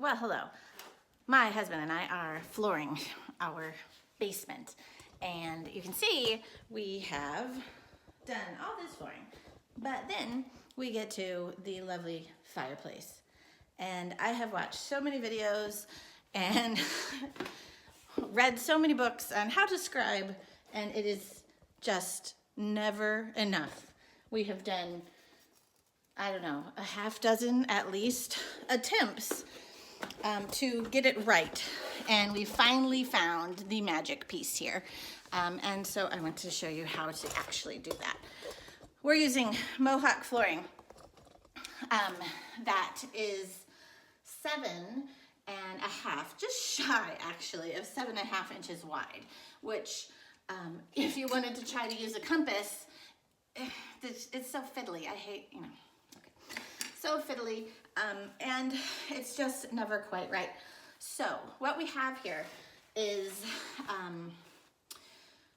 Well, hello. My husband and I are flooring our basement, and you can see we have done all this flooring, but then we get to the lovely fireplace. And I have watched so many videos and read so many books on how to scribe, and it is just never enough. We have done, I don't know, a half dozen at least attempts to get it right, and we finally found the magic piece here, and so I want to show you how to actually do that. We're using Mohawk flooring that is 7.5, just shy actually of 7.5 inches wide, which if you wanted to try to use a compass, it's so fiddly. I hate, okay. So fiddly, and it's just never quite right. So what we have here is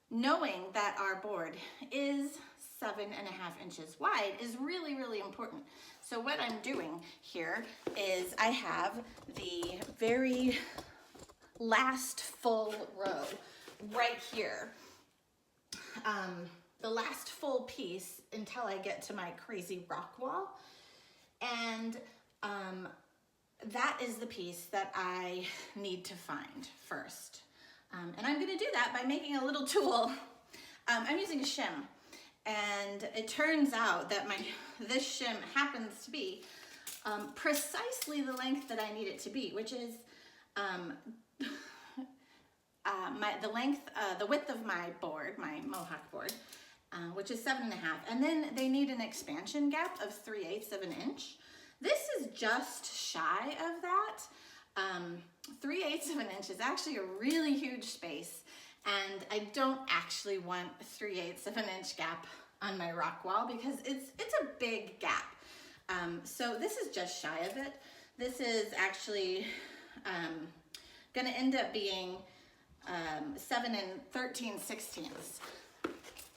knowing that our board is 7.5 inches wide is really, really important. So what I'm doing here is I have the very last full row right here. The last full piece until I get to my crazy rock wall. And that is the piece that I need to find first. And I'm gonna do that by making a little tool. I'm using a shim, and it turns out that this shim happens to be precisely the length that I need it to be, which is the width of my board, my Mohawk board, which is 7.5, and then they need an expansion gap of 3/8 of an inch. This is just shy of that. 3/8 of an inch is actually a really huge space, and I don't actually want 3/8 of an inch gap on my rock wall because it's a big gap. So this is just shy of it. This is actually gonna end up being 7 13/16.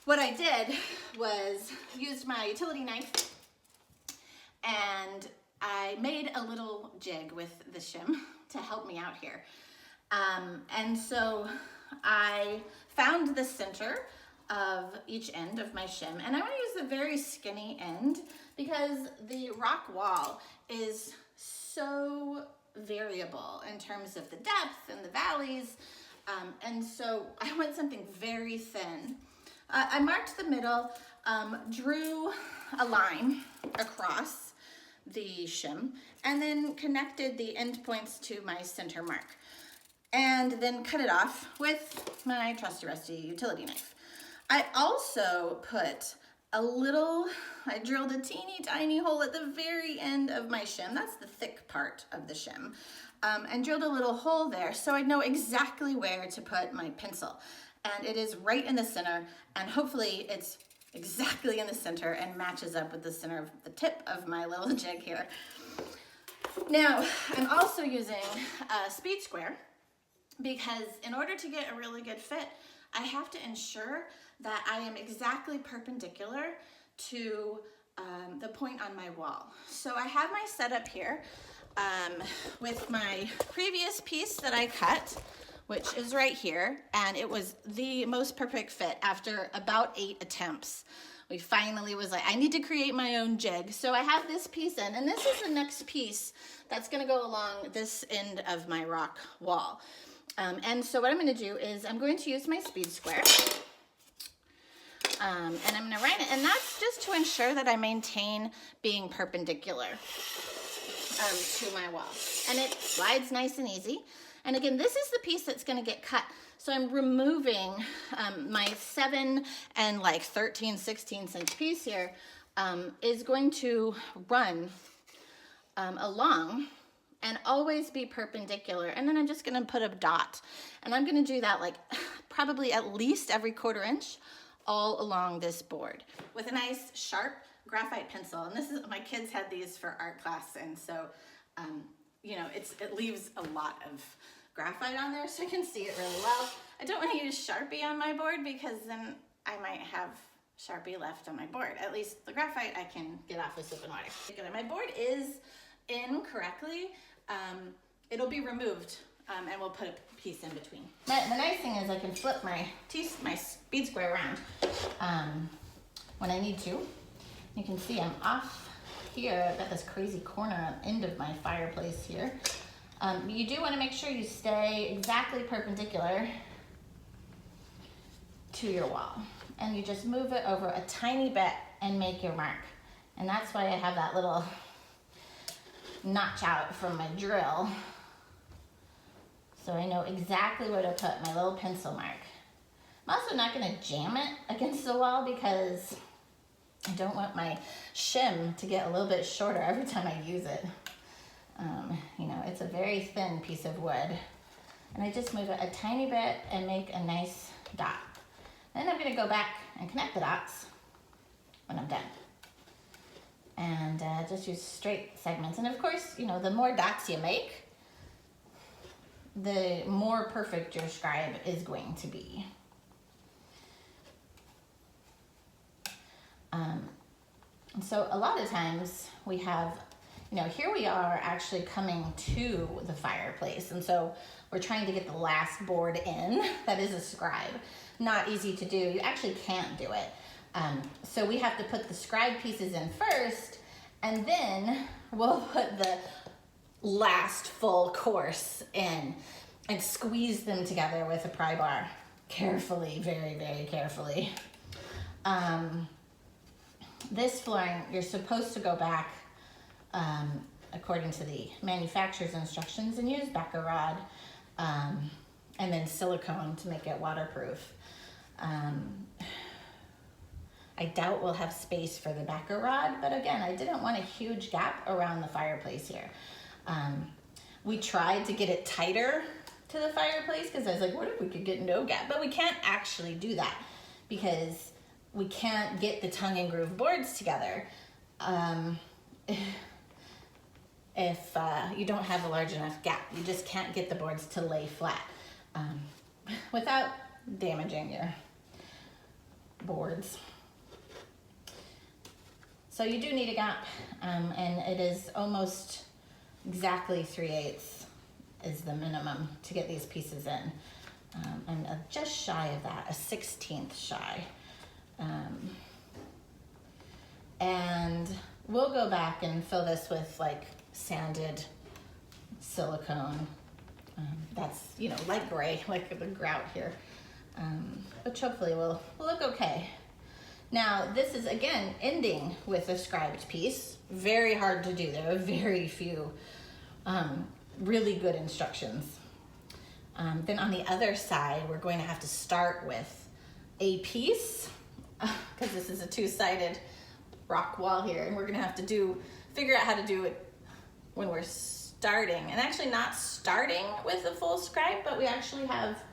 What I did was used my utility knife, and I made a little jig with the shim to help me out here. And so I found the center of each end of my shim, and I want to use the very skinny end because the rock wall is so variable in terms of the depth and the valleys, and so I want something very thin. I marked the middle, drew a line across the shim, and then connected the end points to my center mark, and then cut it off with my trusty rusty utility knife. I also put I drilled a teeny tiny hole at the very end of my shim. That's the thick part of the shim, and drilled a little hole there so I know exactly where to put my pencil. And it is right in the center, and hopefully it's exactly in the center and matches up with the center of the tip of my little jig here. Now, I'm also using a speed square because in order to get a really good fit, I have to ensure that I am exactly perpendicular to the point on my wall. So I have my setup here with my previous piece that I cut, which is right here, and it was the most perfect fit after about 8 attempts. We finally was like, I need to create my own jig. So I have this piece in, and this is the next piece that's gonna go along this end of my rock wall. And so what I'm gonna do is I'm going to use my speed square, and I'm gonna write it, and that's just to ensure that I maintain being perpendicular to my wall. And it slides nice and easy. And again, this is the piece that's gonna get cut. So I'm removing my 7 and 13/16 inch piece here is going to run along and always be perpendicular. And then I'm just gonna put a dot. And I'm gonna do that probably at least every 1/4 inch all along this board with a nice sharp graphite pencil. And my kids had these for art class, and so it leaves a lot of graphite on there so I can see it really well. I don't want to use Sharpie on my board because then I might have Sharpie left on my board. At least the graphite I can get off with soap and water. My board is in correctly. it'll be removed, and we'll put a piece in between. The nice thing is I can flip my bead square around when I need to. You can see I'm off here. I've got this crazy corner end of my fireplace here. You do want to make sure you stay exactly perpendicular to your wall. And you just move it over a tiny bit and make your mark. And that's why I have that little notch out from my drill. So I know exactly where to put my little pencil mark. I'm also not going to jam it against the wall because I don't want my shim to get a little bit shorter every time I use it. You know, it's a very thin piece of wood. And I just move it a tiny bit and make a nice dot. Then I'm going to go back and connect the dots when I'm done. And just use straight segments. And of course, you know, the more dots you make, the more perfect your scribe is going to be. And so a lot of times we have, you know, here we are actually coming to the fireplace. And so we're trying to get the last board in. That is a scribe. Not easy to do. You actually can't do it. So we have to put the scribe pieces in first, and then we'll put the last full course in and squeeze them together with a pry bar. Carefully, very, very carefully. This flooring, you're supposed to go back according to the manufacturer's instructions and use backer rod and then silicone to make it waterproof. I doubt we'll have space for the backer rod, but again, I didn't want a huge gap around the fireplace here. We tried to get it tighter to the fireplace because I was like, what if we could get no gap? But we can't actually do that because we can't get the tongue and groove boards together if you don't have a large enough gap. You just can't get the boards to lay flat without damaging your boards. So you do need a gap, and it is almost exactly 3/8 is the minimum to get these pieces in. I'm just shy of that, a 1/16 shy. And we'll go back and fill this with like sanded silicone. That's, you know, light gray, like the grout here. Which hopefully will look okay. Now, this is, again, ending with a scribed piece. Very hard to do. There are very few really good instructions. Then on the other side, we're going to have to start with a piece, because this is a two-sided rock wall here, and we're going to have to figure out how to do it when we're starting. And actually not starting with a full scribe, but we actually have,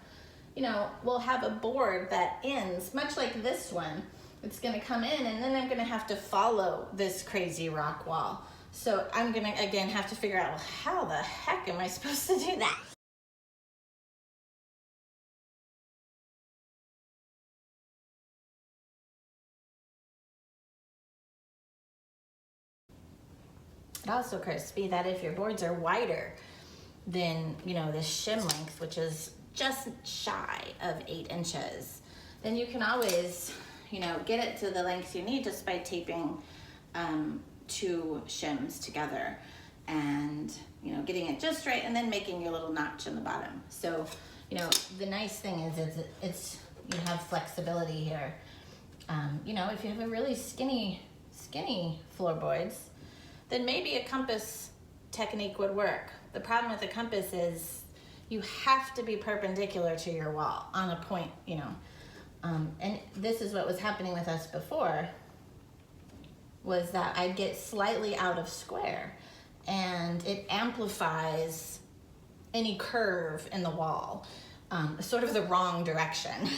you know, we'll have a board that ends, much like this one. It's gonna come in, and then I'm gonna have to follow this crazy rock wall. So I'm gonna, again, have to figure out, well, how the heck am I supposed to do that? It also occurs to me that if your boards are wider than, you know, this shim length, which is just shy of 8 inches, then you can always, you know, get it to the length you need just by taping 2 shims together and, you know, getting it just right, and then making your little notch in the bottom. So, you know, the nice thing is it's you have flexibility here. You know, if you have a really skinny floorboards, then maybe a compass technique would work. The problem with the compass is you have to be perpendicular to your wall on a point, you know. And this is what was happening with us before, was that I'd get slightly out of square, and it amplifies any curve in the wall, sort of the wrong direction.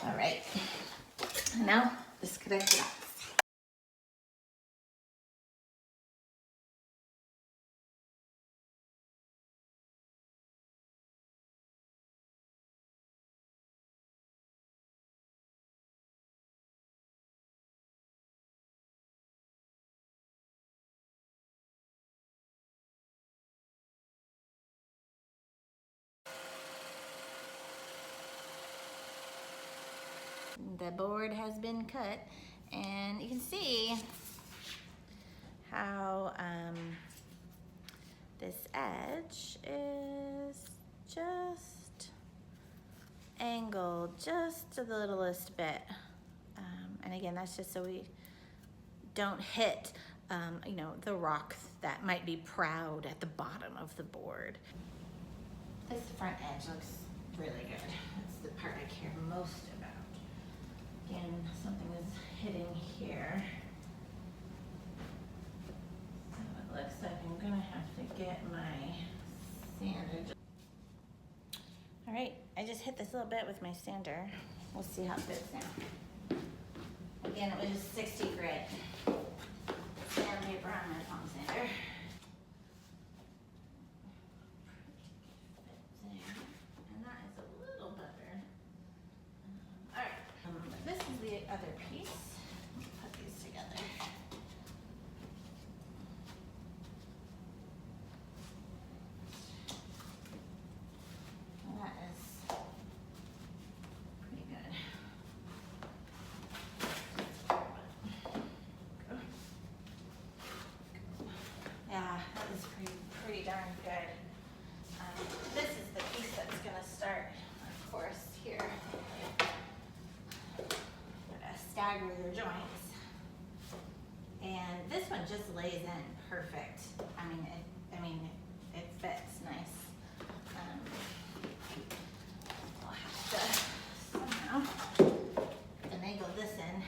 All right, now disconnect it off. The board has been cut, and you can see how this edge is just angled just the littlest bit. And again, that's just so we don't hit you know, the rock that might be proud at the bottom of the board. This front edge looks really good. That's the part I care most about. Again, something is hitting here. So it looks like I'm gonna have to get my sander. All right, I just hit this little bit with my sander. We'll see how it fits now. Again, it was 60 grit sandpaper on my palm sander. And that is a little better. All right, this is the other piece. Put these together. That is pretty good. Yeah, that is pretty darn good. This is the piece that's gonna start, of course, here. Gotta stagger your joints. And this one just lays in perfect. I mean, it fits nice. I'll have to somehow finagle this in,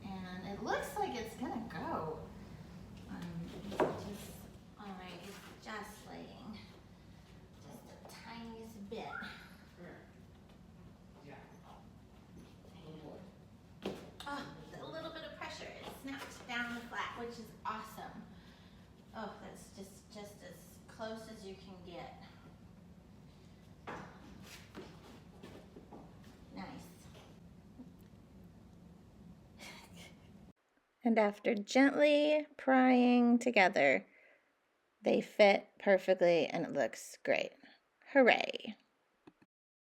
and it looks like it's gonna go. All right, it's just laying just the tiniest bit. Oh, a little bit of pressure. It snapped down flat, which is awesome. Oh, that's just as close as you can get. Nice. And after gently prying together, they fit perfectly and it looks great. Hooray!